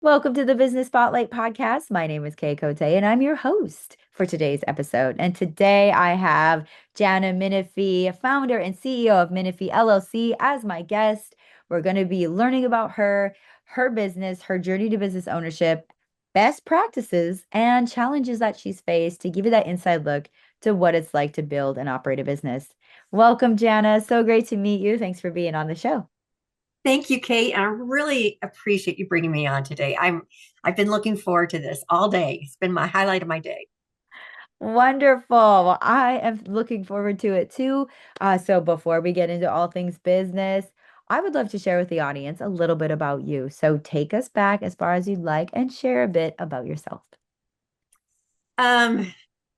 Welcome to the Business Spotlight podcast. My name is Kay Cote, and I'm your host for today's episode. And today I have Jana Menifee, founder and CEO of Menifee LLC, as my guest. We're going to be learning about her business, her journey to business ownership, best practices, and challenges that she's faced to give you that inside look to what it's like to build and operate a business. Welcome, Jana. So great to meet you. Thanks for being on the show. Thank you, Kate. I really appreciate you bringing me on today. I've been looking forward to this all day. It's been my highlight of my day. Wonderful. Well, I am looking forward to it too. So before we get into all things business, I would love to share with the audience a little bit about you. So take us back as far as you'd like and share a bit about yourself. Um,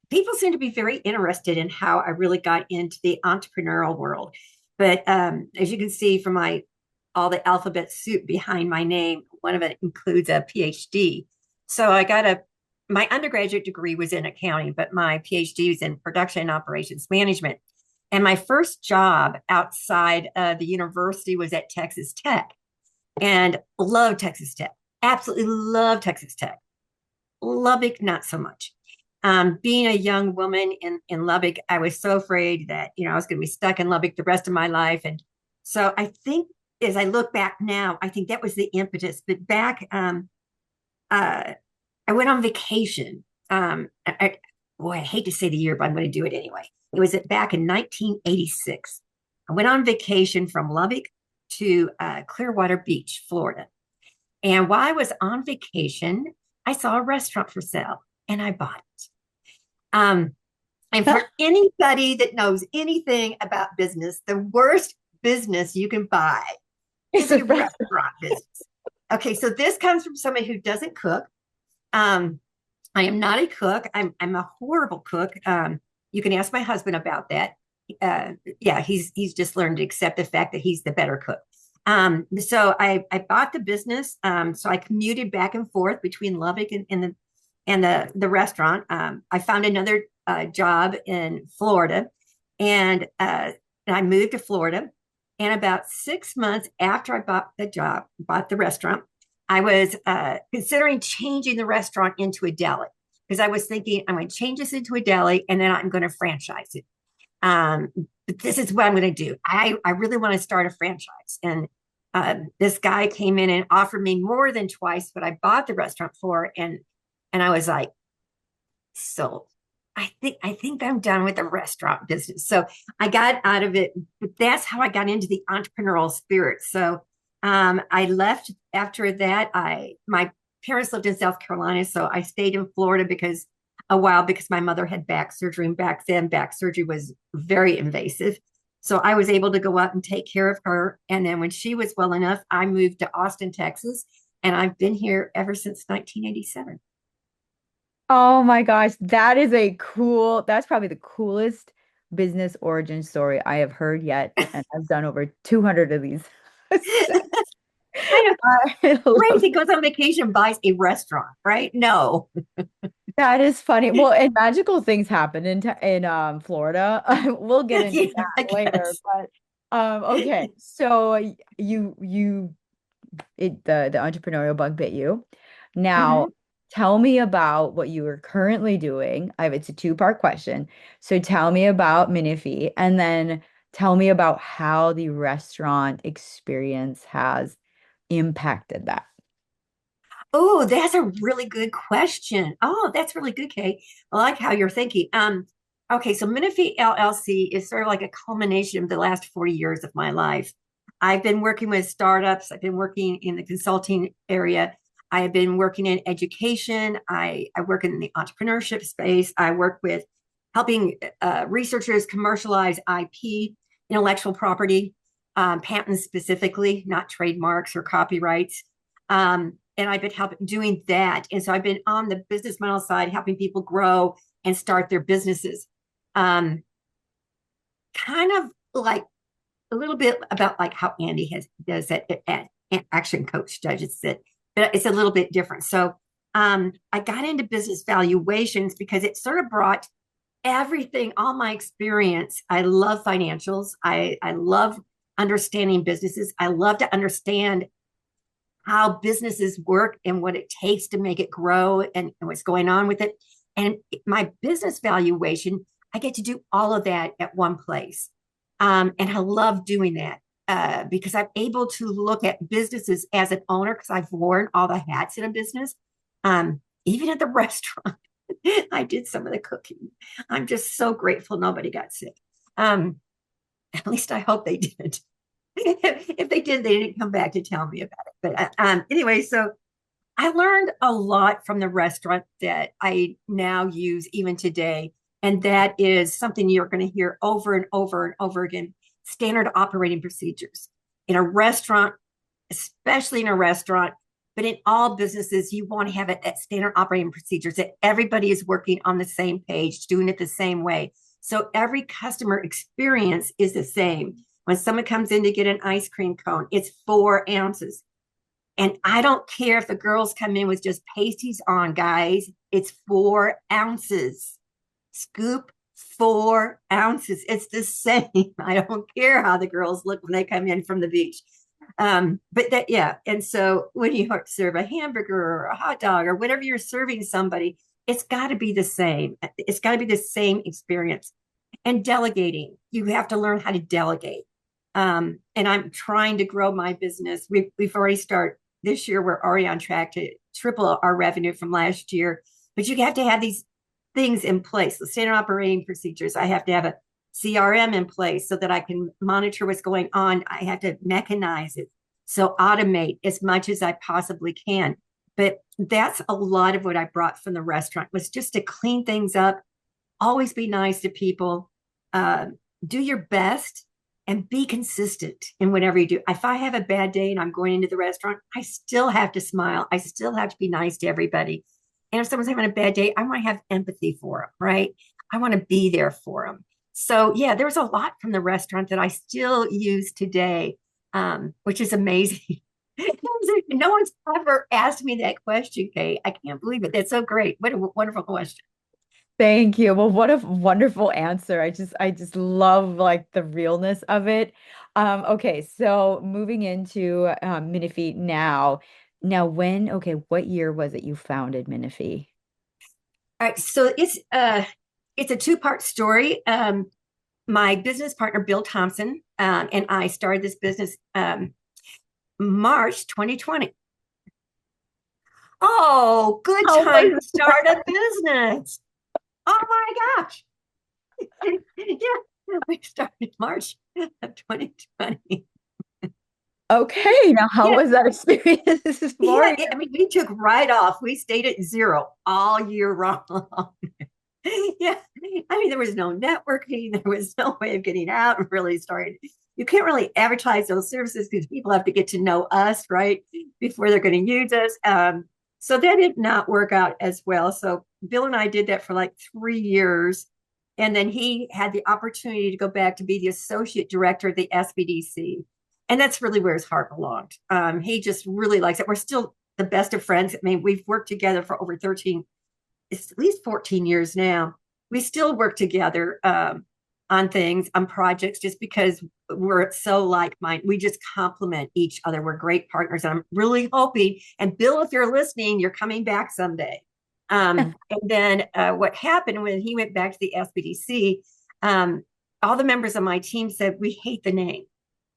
People seem to be very interested in how I really got into the entrepreneurial world. But as you can see from my all the alphabet soup behind my name, one of it includes a PhD. So I got my undergraduate degree was in accounting, but my PhD was in production and operations management. And my first job outside of the university was at Texas Tech and love Texas Tech. Absolutely love Texas Tech. Lubbock, not so much. Being a young woman in Lubbock, I was so afraid that, I was going to be stuck in Lubbock the rest of my life. And so I think as I look back now, I think that was the impetus. But back, uh, I went on vacation. Boy, I hate to say the year, but I'm going to do it anyway. It was back in 1986. I went on vacation from Lubbock to Clearwater Beach, Florida. And while I was on vacation, I saw a restaurant for sale and I bought it. Um, and for anybody that knows anything about business, the worst business you can buy It's is a a restaurant. restaurant business. Okay, so this comes from somebody who doesn't cook. Um, I am not a cook. I'm a horrible cook. You can ask my husband about that. Yeah, he's just learned to accept the fact that he's the better cook. So I bought the business. So I commuted back and forth between Lubbock and the restaurant. I found another job in Florida, and I moved to Florida. And about 6 months after I bought the restaurant, I was considering changing the restaurant into a deli because I was thinking I'm going to change this into a deli and then I'm going to franchise it. Um, but this is what I'm going to do. I really want to start a franchise. And this guy came in and offered me more than twice what I bought the restaurant for. And I was like, so I think I'm done with the restaurant business. So I got out of it, but that's how I got into the entrepreneurial spirit. So I left after that. I my parents lived in South Carolina, so I stayed in Florida because a while because my mother had back surgery, and back then back surgery was very invasive. So I was able to go out and take care of her. And then when she was well enough, I moved to Austin, Texas, and I've been here ever since 1987. Oh my gosh, that's probably the coolest business origin story I have heard yet. And I've done over 200 of these. So, I know. I love Crazy goes on vacation, buys a restaurant, right? No. that is funny. Well, and magical things happen in Florida. We'll get into Yeah, I that later, guess. but okay. So you the entrepreneurial bug bit you. Now, Mhm. tell me about what you are currently doing. It's a two-part question. So tell me about Minifee and then tell me about how the restaurant experience has impacted that. Oh, that's a really good question. Oh, that's really good, Kate. I like how you're thinking. Okay, so Menifee LLC is sort of like a culmination of the last 40 years of my life. I've been working with startups. I've been working in the consulting area. I have been working in education. I work in the entrepreneurship space. I work with helping researchers commercialize IP, intellectual property, patents specifically, not trademarks or copyrights. And I've been helping doing that. And so I've been on the business model side, helping people grow and start their businesses. Um, Kind of like a little bit about like how Andy has does that at Action Coach does it, but it's a little bit different. So I got into business valuations because it sort of brought everything, all my experience. I love financials. I love understanding businesses. I love to understand how businesses work and what it takes to make it grow and what's going on with it. And my business valuation, I get to do all of that at one place. And I love doing that because I'm able to look at businesses as an owner because I've worn all the hats in a business. Even at the restaurant, I did some of the cooking. I'm just so grateful nobody got sick. Um, at least I hope they did. If they did, they didn't come back to tell me about it. But anyway, so I learned a lot from the restaurant that I now use even today. And that is something you're going to hear over and over and over again, standard operating procedures. In a restaurant, especially in a restaurant, but in all businesses, you want to have it at standard operating procedures that everybody is working on the same page, doing it the same way. So every customer experience is the same. When someone comes in to get an ice cream cone, it's 4 ounces. And I don't care if the girls come in with just pasties on, guys. It's 4 ounces. Scoop 4 ounces. It's the same. I don't care how the girls look when they come in from the beach. But that, yeah. And so when you serve a hamburger or a hot dog or whatever you're serving somebody, it's got to be the same. It's got to be the same experience. And delegating, you have to learn how to delegate. And I'm trying to grow my business. We've already started this year. We're already on track to triple our revenue from last year. But you have to have these things in place, the standard operating procedures. I have to have a CRM in place so that I can monitor what's going on. I have to mechanize it. So automate as much as I possibly can. But that's a lot of what I brought from the restaurant was just to clean things up, always be nice to people, uh, do your best and be consistent in whatever you do. If I have a bad day and I'm going into the restaurant, I still have to smile. I still have to be nice to everybody. And if someone's having a bad day, I want to have empathy for them, right? I want to be there for them. So, yeah, there was a lot from the restaurant that I still use today, which is amazing. No one's ever asked me that question, Kate. I can't believe it. That's so great. What a wonderful question. Thank you. Well, what a wonderful answer. I just love like the realness of it. Okay, so moving into Minifee now. Now okay, what year was it you founded Minifee? All right, so it's a two-part story. My business partner Bill Thompson and I started this business March 2020. Oh, good How time to was start a business. Oh my gosh. Yeah, we started March of 2020. okay, now how Yeah, was that experience for yeah. you? I mean, we took right off. We stayed at zero all year long. Yeah. I mean, there was no networking. There was no way of getting out and really starting. You can't really advertise those services because people have to get to know us, right? Before they're going to use us. So that did not work out as well. So Bill and I did that for like 3 years. And then he had the opportunity to go back to be the associate director of the SBDC. And that's really where his heart belonged. He just really likes it. We're still the best of friends. I mean, we've worked together for over 13, it's at least 14 years now. We still work together on things, on projects, just because we're so like minded. We just complement each other. We're great partners. And I'm really hoping, and Bill, if you're listening, you're coming back someday. And then what happened when he went back to the SBDC, all the members of my team said, we hate the name.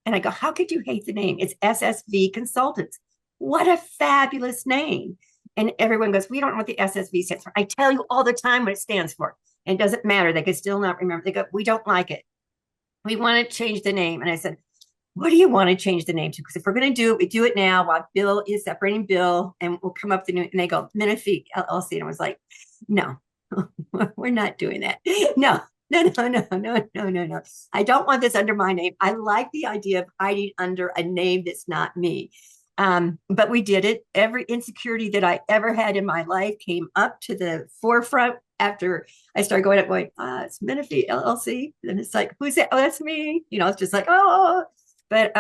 And I go, how could you hate the name? It's SSV Consultants. What a fabulous name. And everyone goes, we don't know what the SSV stands for. I tell you all the time what it stands for. And it doesn't matter. They could still not remember. They go, we don't like it. We want to change the name. And I said, what do you want to change the name to? Because if we're going to do it, we do it now while Bill is separating Bill and we'll come up with the new. And they go, Minifee LLC. And I was like, no, we're not doing that. No, no, no, no, no, no, no, no. I don't want this under my name. I like the idea of hiding under a name that's not me. But we did it. Every insecurity that I ever had in my life came up to the forefront after I started going up, going, it's Minifee LLC. And it's like, who's that? Oh, that's me. You know, it's just like, oh, but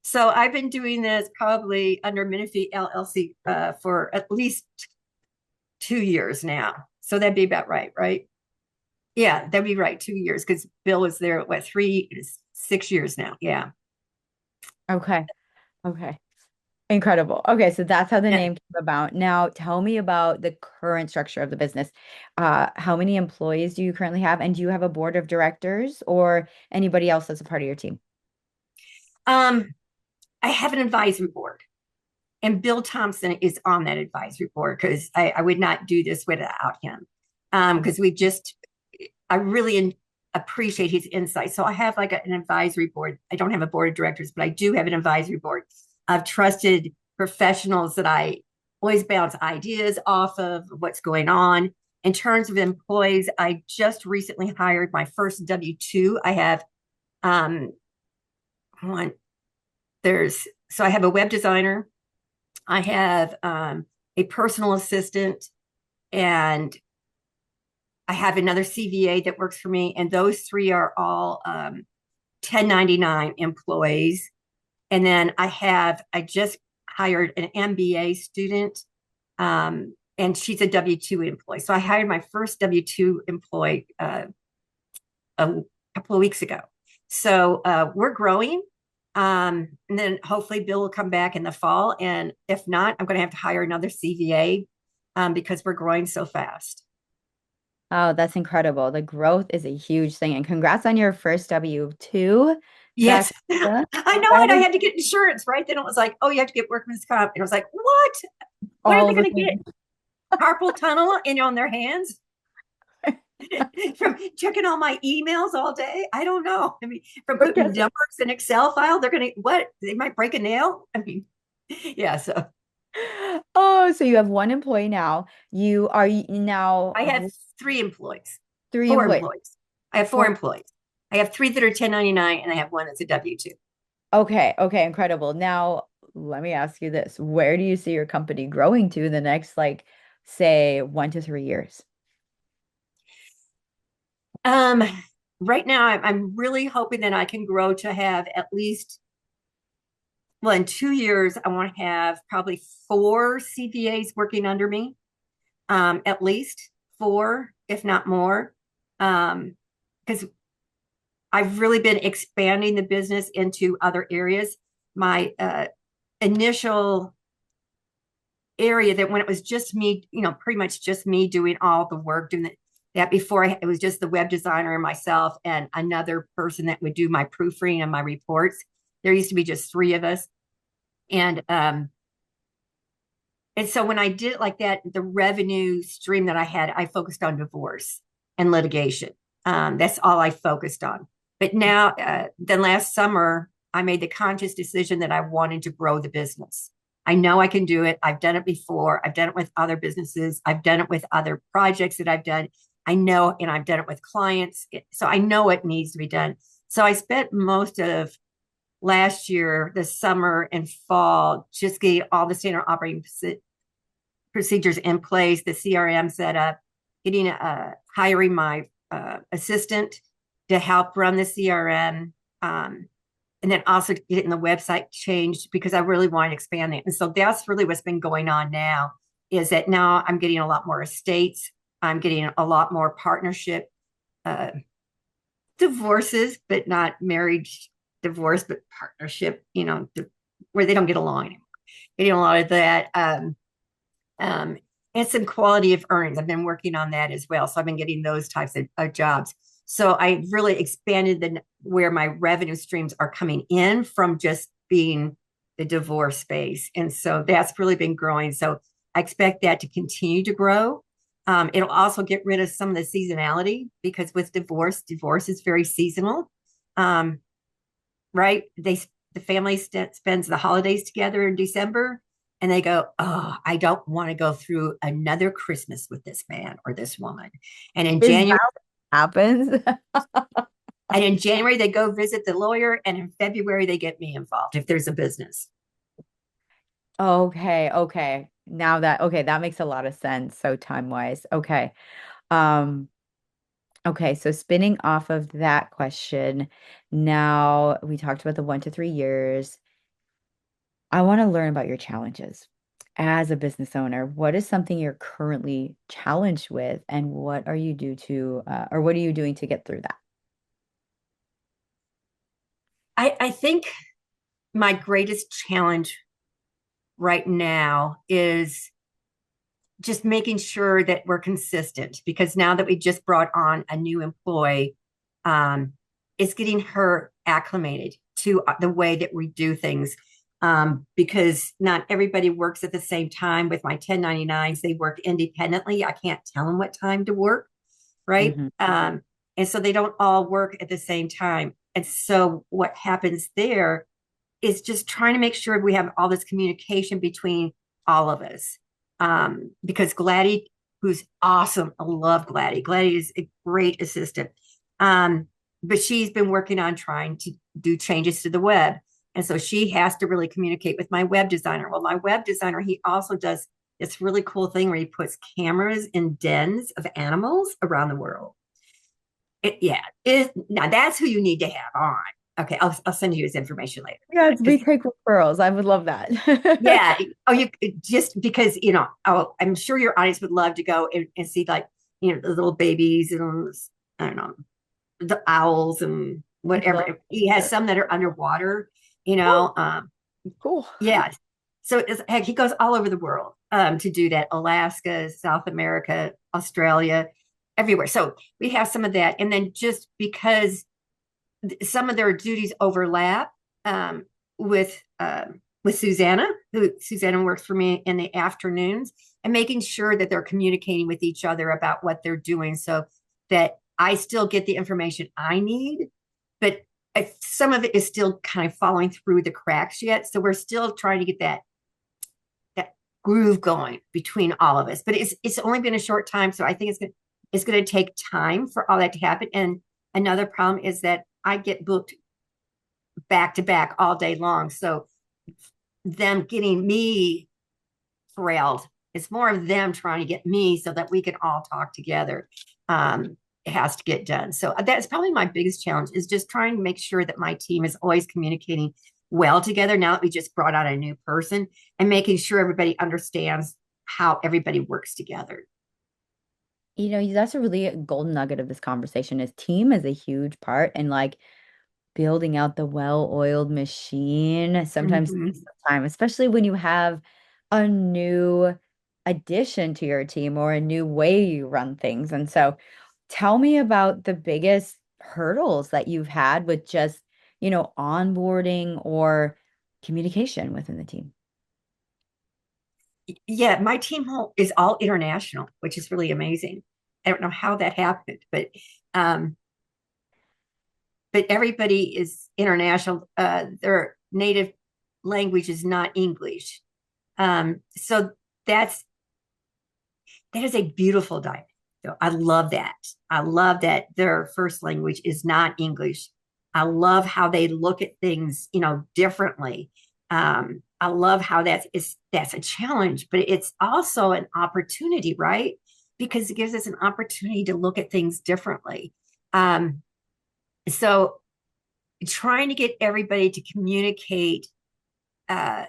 so I've been doing this probably under Minifee LLC for at least 2 years now. So that'd be about right, right? Yeah, that'd be right. 2 years because Bill was there, what, 6 years now? Yeah. Okay. Okay. Incredible. Okay, so that's how the Yeah. name came about. Now, tell me about the current structure of the business. How many employees do you currently have? And do you have a board of directors or anybody else that's a part of your team? Um, I have an advisory board, and Bill Thompson is on that advisory board because I would not do this without him. Because I really appreciate his insight. So I have like an advisory board. I don't have a board of directors, but I do have an advisory board of trusted professionals that I always bounce ideas off of what's going on. In terms of employees, I just recently hired my first W-2. I have um, one, so I have a web designer, I have a personal assistant, and I have another CVA that works for me. And those three are all 1099 employees. And then I just hired an MBA student, and she's a W-2 employee. So I hired my first W-2 employee a couple of weeks ago. So we're growing. And then hopefully Bill will come back in the fall. And if not, I'm going to have to hire another CVA because we're growing so fast. Oh, that's incredible. The growth is a huge thing. And congrats on your first W-2. That's Yes, I know that it. I is had to get insurance, right? Then it was like, oh, you have to get workman's comp. And I was like, what? What are all they the going to get? things. Carpal tunnel in on their hands from checking all my emails all day? I don't know. I mean, from putting Because numbers in Excel file, they're going to, what? They might break a nail. I mean, yeah. So oh, so you have one employee now. You are now I have three employees, three four employees. employees. I have four Four. employees. I have three that are 1099, and I have one that's a W-2. Okay, okay, incredible. Now, let me ask you this. Where do you see your company growing to in the next, like, say, 1 to 3 years? Um, right now, I'm really hoping that I can grow to have at least, well, in 2 years, I want to have probably four CVAs working under me, at least four, if not more. Because I've really been expanding the business into other areas. My initial area that when it was just me, pretty much just me doing all the work, doing that before it was just the web designer and myself and another person that would do my proofreading and my reports. There used to be just three of us. And so when I did it like that, the revenue stream that I had, I focused on divorce and litigation. That's all I focused on. But now, then last summer, I made the conscious decision that I wanted to grow the business. I know I can do it. I've done it before. I've done it with other businesses. I've done it with other projects that I've done. I know, and I've done it with clients. So I know it needs to be done. So I spent most of last year, the summer and fall, just getting all the standard operating procedures in place, the CRM set up, getting hiring my assistant to help run the CRM, and then also getting the website changed because I really want to expand it. And so that's really what's been going on now. Is that now I'm getting a lot more estates, I'm getting a lot more partnership, uh, divorces, but not marriage divorce, but partnership. Where they don't get along anymore. Getting a lot of that. Um, and some quality of earnings. I've been working on that as well. So I've been getting those types of jobs. So I really expanded where my revenue streams are coming in from just being the divorce space. And so that's really been growing. So I expect that to continue to grow. It'll also get rid of some of the seasonality because with divorce is very seasonal. Um, right? The family spends the holidays together in December, and they go, "Oh, I don't want to go through another Christmas with this man or this woman." And in Is January, that what happens? they go visit the lawyer, and in February they get me involved if there's a business. Okay, okay. Now that okay, that makes a lot of sense. So time-wise. Okay. Um, okay, so spinning off of that question, now we talked about the 1 to 3 years. I want to learn about your challenges as a business owner. What is something you're currently challenged with, and what are you do to, or what are you doing to get through that? I think my greatest challenge right now is just making sure that we're consistent, because now that we just brought on a new employee, um, it's getting her acclimated to the way that we do things. Because not everybody works at the same time. With my 1099s, they work independently. I can't tell them what time to work, right? Mhm. And so they don't all work at the same time. And so what happens there is just trying to make sure we have all this communication between all of us. Because Gladys, who's awesome, I love Gladys. Gladys is a great assistant. But she's been working on trying to do changes to the web. And so she has to really communicate with my web designer. Well, my web designer, he also does this really cool thing where he puts cameras in dens of animals around the world. Now that's who you need to have on. Okay, I'll send you his information later. Yes, we 'Cause take referrals. I would love that. yeah. Oh, you just because, oh, I'm sure your audience would love to go and see, like, the little babies and I don't know, the owls and Love whatever. He has it. some that are underwater, Oh, cool. yeah. So heck, he goes all over the world to do that. Alaska, South America, Australia, everywhere. So we have some of that. And then just because some of their duties overlap with Susanna, who Susanna works for me in the afternoons, and making sure that they're communicating with each other about what they're doing, so that I still get the information I need, but some of it is still kind of falling through the cracks yet. So we're still trying to get that groove going between all of us. But it's only been a short time, so I think it's going to take time for all that to happen. And another problem is that I get booked back to back all day long. So them getting me corralled, it's more of them trying to get me so that we can all talk together. It has to get done. So that's probably my biggest challenge, is just trying to make sure that my team is always communicating well together now that we just brought out a new person, and making sure everybody understands how everybody works together. That's a really golden nugget of this conversation is team is a huge part and like building out the well-oiled machine sometimes Mm-hmm. takes some time, especially when you have a new addition to your team or a new way you run things. And so tell me about the biggest hurdles that you've had with just, onboarding or communication within the team. Yeah, my team is all international, which is really amazing. I don't know how that happened, um, but everybody is international. Their native language is not English. So that is a beautiful dialect. So I love that. I love that their first language is not English. I love how they look at things, differently. I love how that's a challenge, but it's also an opportunity, right? Because it gives us an opportunity to look at things differently. So trying to get everybody to communicate uh,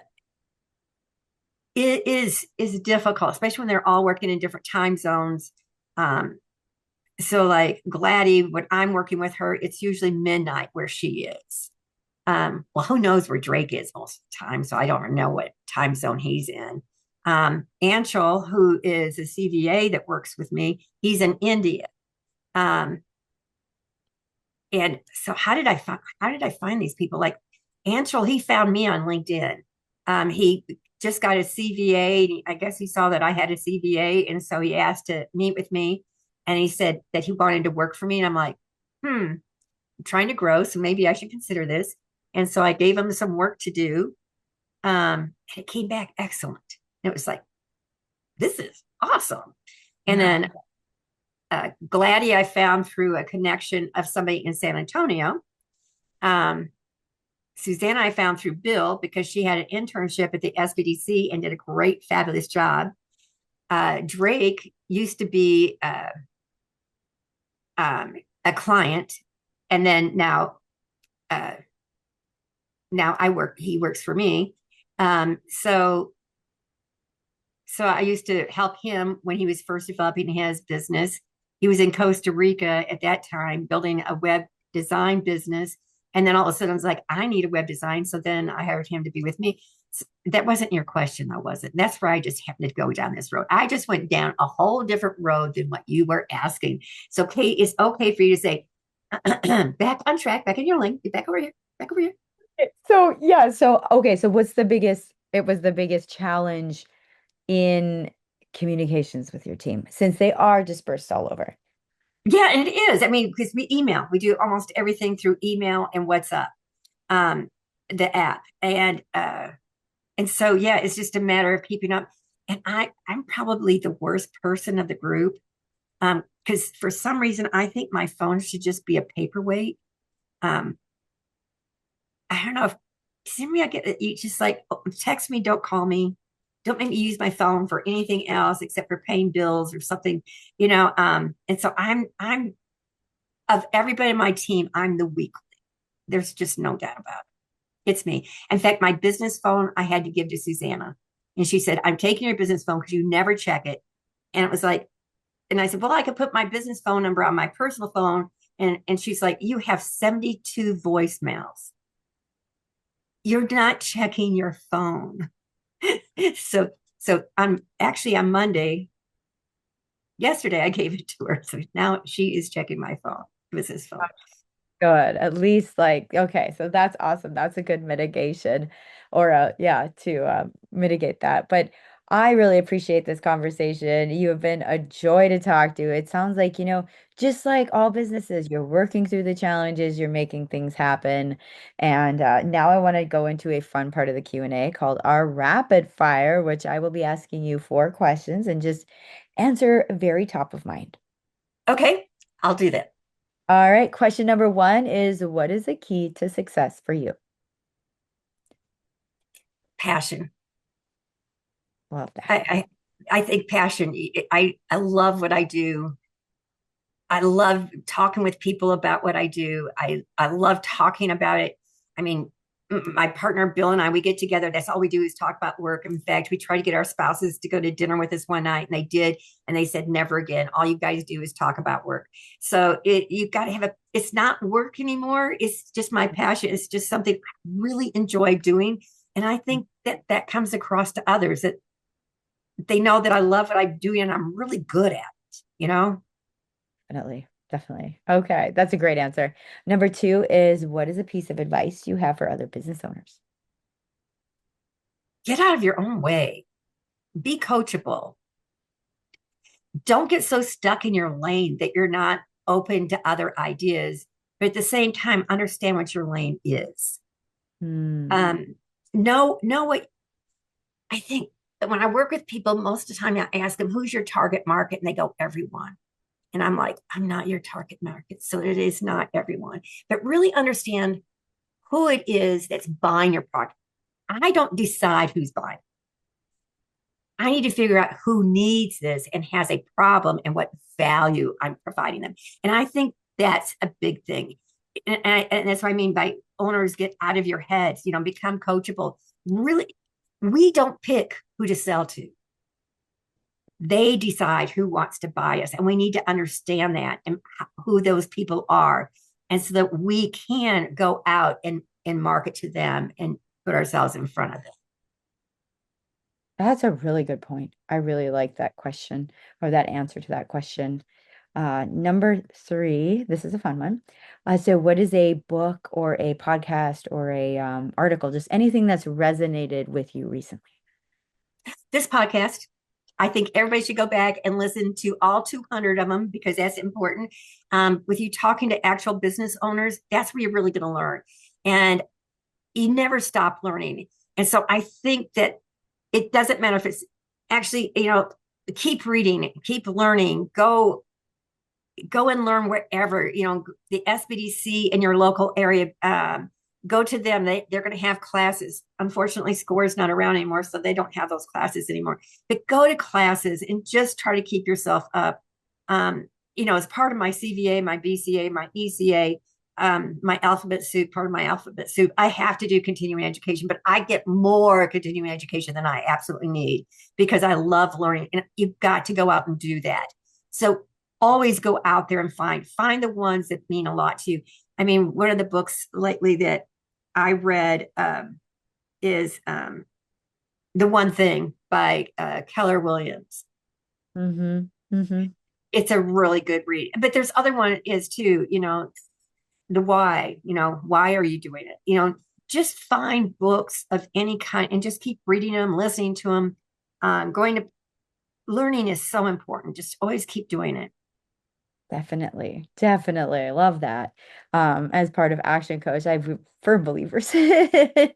it is difficult, especially when they're all working in different time zones. Um, so like Gladys, when I'm working with her, it's usually midnight where she is. Well, who knows where Drake is most of the time, so I don't know what time zone he's in. Anshul, who is a CVA that works with me, he's in India. Um, and so how did I find these people? Like Anshul, he found me on LinkedIn. He just got a CVA. I guess he saw that I had a CVA, and so he asked to meet with me. And he said that he wanted to work for me. And I'm like, I'm trying to grow, so maybe I should consider this. And so I gave him some work to do. And it came back excellent. It was like, this is awesome. And Yeah. then Gladdy, I found through a connection of somebody in San Antonio. Um, Susanna, I found through Bill because she had an internship at the SBDC and did a great, fabulous job. Drake used to be a client, and then uh, now he works for me. So I used to help him when he was first developing his business. He was in Costa Rica at that time, building a web design business. And then all of a sudden I was like, I need a web design. So then I hired him to be with me. That wasn't your question, though, was it? That's where I just happened to go down this road. I just went down a whole different road than what you were asking. So, Kate, it's okay for you to say, back on track, back in your lane, get back over here, back over here. So yeah, so okay, so what's the biggest, it was the biggest challenge in communications with your team since they are dispersed all over. Yeah, and it is. I mean, because we email, we do almost everything through email and WhatsApp, um, the app, and so yeah, it's just a matter of keeping up. And I'm probably the worst person of the group, because for some reason I think my phone should just be a paperweight. Um, I don't know if see me, I get you just like text me, don't call me, don't make me use my phone for anything else except for paying bills or something, you know. And so I'm of everybody in my team, I'm the weak. There's just no doubt about it. It's me. In fact, my business phone I had to give to Susanna. And she said, I'm taking your business phone because you never check it. And it was like, and I said, well, I could put my business phone number on my personal phone. And she's like, you have 72 voicemails. You're not checking your phone. so so I'm actually on Monday, yesterday I gave it to her. So now she is checking my phone, business phone. Good. At least like, okay, so that's awesome. That's a good mitigation or yeah, to mitigate that. But I really appreciate this conversation. You have been a joy to talk to. It sounds like, just like all businesses, you're working through the challenges, you're making things happen. And now I want to go into a fun part of the Q&A called our rapid fire, which I will be asking you 4 questions and just answer very top of mind. Okay, I'll do that. All right. Question number 1 is what is the key to success for you? Passion. Love that. I think passion. I love what I do. I love talking with people about what I do. I love talking about it. I mean, my partner Bill and I, we get together. That's all we do is talk about work. In fact, we try to get our spouses to go to dinner with us one night, and they did, and they said, "Never again. All you guys do is talk about work." So you got to have a. It's not work anymore. It's just my passion. It's just something I really enjoy doing, and I think that that comes across to others that they know that I love what I'm doing and I'm really good at it. You know. Definitely. Definitely. Okay. That's a great answer. Number 2 is what is a piece of advice you have for other business owners? Get out of your own way. Be coachable. Don't get so stuck in your lane that you're not open to other ideas, but at the same time, understand what your lane is. Hmm. Um, know what I think that when I work with people, most of the time I ask them, who's your target market? And they go, everyone. And I'm like, I'm not your target market. So it is not everyone, but really understand who it is that's buying your product. I don't decide who's buying. I need to figure out who needs this and has a problem and what value I'm providing them. And I think that's a big thing. And that's what I mean by owners get out of your heads, become coachable. Really, we don't pick who to sell to. They decide who wants to buy us. And we need to understand that and who those people are. And so that we can go out and market to them and put ourselves in front of them. That's a really good point. I really like that question or that answer to that question. Number 3, this is a fun one. So what is a book or a podcast or a article, just anything that's resonated with you recently? This podcast, I think everybody should go back and listen to all 200 of them because that's important. With you talking to actual business owners, that's where you're really going to learn. And you never stop learning. And so I think that it doesn't matter if it's actually, keep reading, keep learning, go and learn wherever, the SBDC in your local area. Go to them. They're going to have classes. Unfortunately, SCORE is not around anymore, so they don't have those classes anymore. But go to classes and just try to keep yourself up. As part of my CVA, my BCA, my ECA, my alphabet soup, part of my alphabet soup, I have to do continuing education, but I get more continuing education than I absolutely need because I love learning. And you've got to go out and do that. So always go out there and find the ones that mean a lot to you. I mean, one of the books lately that I read is The One Thing by Keller Williams. Mm-hmm. Mm-hmm. It's a really good read. But there's other one is too, the why, why are you doing it? Just find books of any kind and just keep reading them, listening to them. Going to learning is so important. Just always keep doing it. Definitely. Definitely. I love that. As part of Action Coach, I'm firm believers in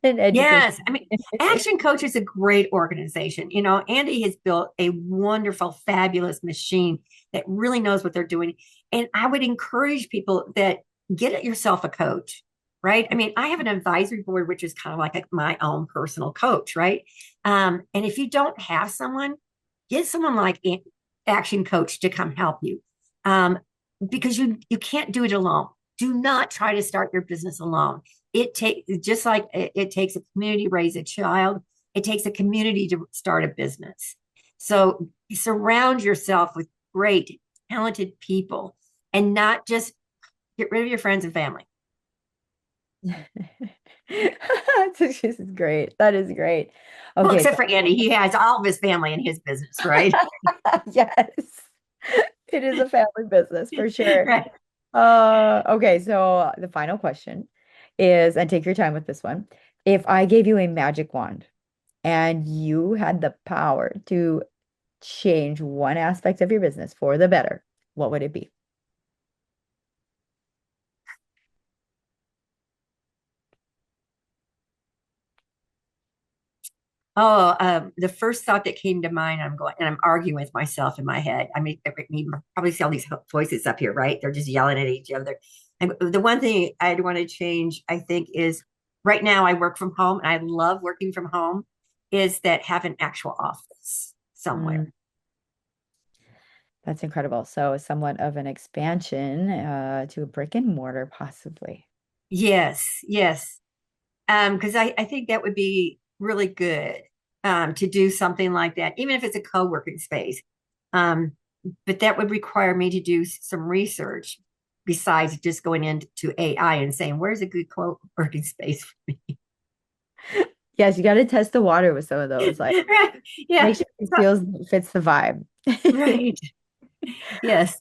education. Yes. I mean, Action Coach is a great organization. Andy has built a wonderful, fabulous machine that really knows what they're doing. And I would encourage people that get yourself a coach, right? I mean, I have an advisory board, which is kind of like my own personal coach, right? And if you don't have someone, get someone like Action Coach to come help you. Um, because you can't do it alone. Do not try to start your business alone. It takes just like it takes a community to raise a child, it takes a community to start a business. So surround yourself with great, talented people and not just get rid of your friends and family. This is great. That is great. Well, Okay, except for Andy, he has all of his family in his business, right? yes. It is a family business for sure. Right. Okay, so the final question is, and take your time with this one. If I gave you a magic wand and you had the power to change one aspect of your business for the better, what would it be? Oh, the first thought that came to mind, I'm going and I'm arguing with myself in my head. I mean, you probably see all these voices up here, right? They're just yelling at each other. And the one thing I'd want to change, I think, is right now I work from home and I love working from home, is that have an actual office Mm, somewhere. that's incredible. So somewhat of an expansion to a brick and mortar, possibly. Yes, yes. Because I think that would be really good to do something like that, even if it's a co-working space. Um, but that would require me to do some research besides just going into AI and saying, where's a good co-working space for me? Yes, you got to test the water with some of those. Like, Right. Yeah. make sure it feels fits the vibe. Right. Yes.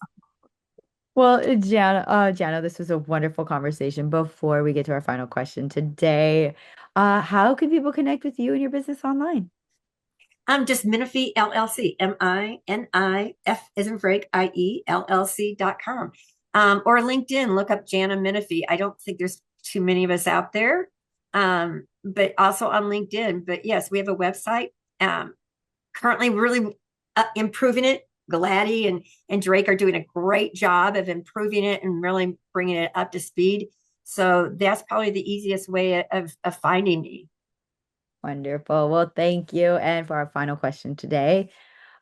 Well, Jana, this was a wonderful conversation. Before we get to our final question today, how can people connect with you and your business online? I'm just Minifee LLC, MINIF as in Frank, IE LLC.com. Or LinkedIn, look up Jana Minifee. I don't think there's too many of us out there, but also on LinkedIn. But yes, we have a website. Currently, really improving it. Gladdy and Drake are doing a great job of improving it and really bringing it up to speed. So that's probably the easiest way of finding me. Wonderful. Well, thank you. And for our final question today,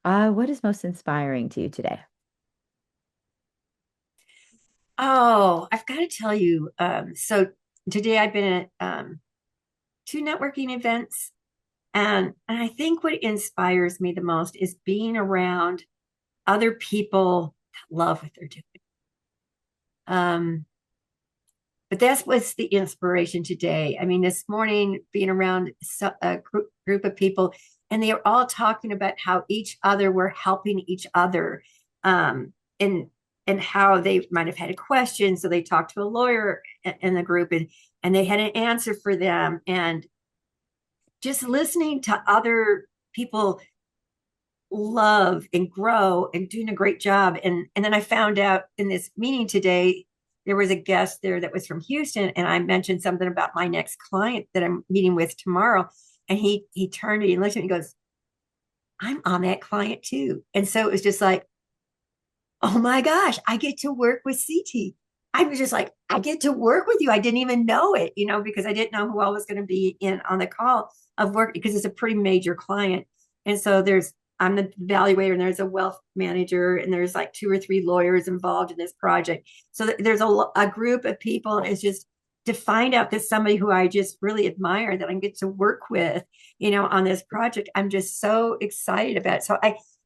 what is most inspiring to you today? Oh, I've got to tell you. So today I've been at two networking events, and I think what inspires me the most is being around other people that love what they're doing. Um, but that's what's the inspiration today. I mean, this morning being around a group of people, and they are all talking about how each other were helping each other, and how they might have had a question, so they talked to a lawyer in the group, and they had an answer for them, and just listening to other people love and grow and doing a great job. And then I found out in this meeting today, there was a guest there that was from Houston, and I mentioned something about my next client that I'm meeting with tomorrow. And he turned to me and looked at me and goes, I'm on that client too. And so it was just like, oh my gosh, I get to work with CT. I was just like, I get to work with you. I didn't even know it, because I didn't know who all was going to be in on the call of work because it's a pretty major client. And so I'm the evaluator and there's a wealth manager and there's like two or three lawyers involved in this project. So there's a group of people. And it's just to find out that somebody who I just really admire that I get to work with, on this project, I'm just so excited about it. So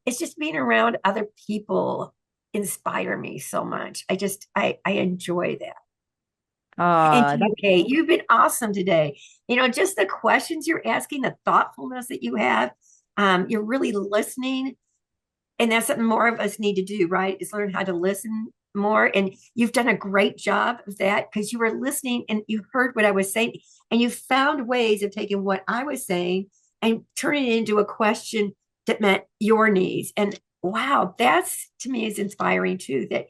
it's just being around other people inspire me so much. I enjoy that. And Oh, to you, Kate, you've been awesome today. Just the questions you're asking, the thoughtfulness that you have, you're really listening. And that's something more of us need to do, right? Is learn how to listen more. And you've done a great job of that because you were listening and you heard what I was saying. And you found ways of taking what I was saying and turning it into a question that met your needs. And wow, that's to me is inspiring too, that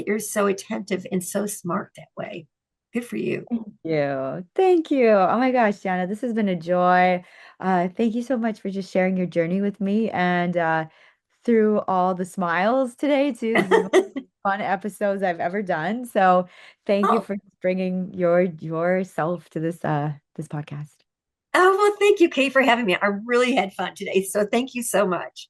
you're so attentive and so smart that way. Good for you. thank you. Thank you. Oh my gosh, Jana, this has been a joy. Thank you so much for just sharing your journey with me and through all the smiles today too. This is one of the fun episodes I've ever done. So thank you Oh, for bringing yourself to this podcast. oh, well, thank you, Kate, for having me. I really had fun today. So thank you so much.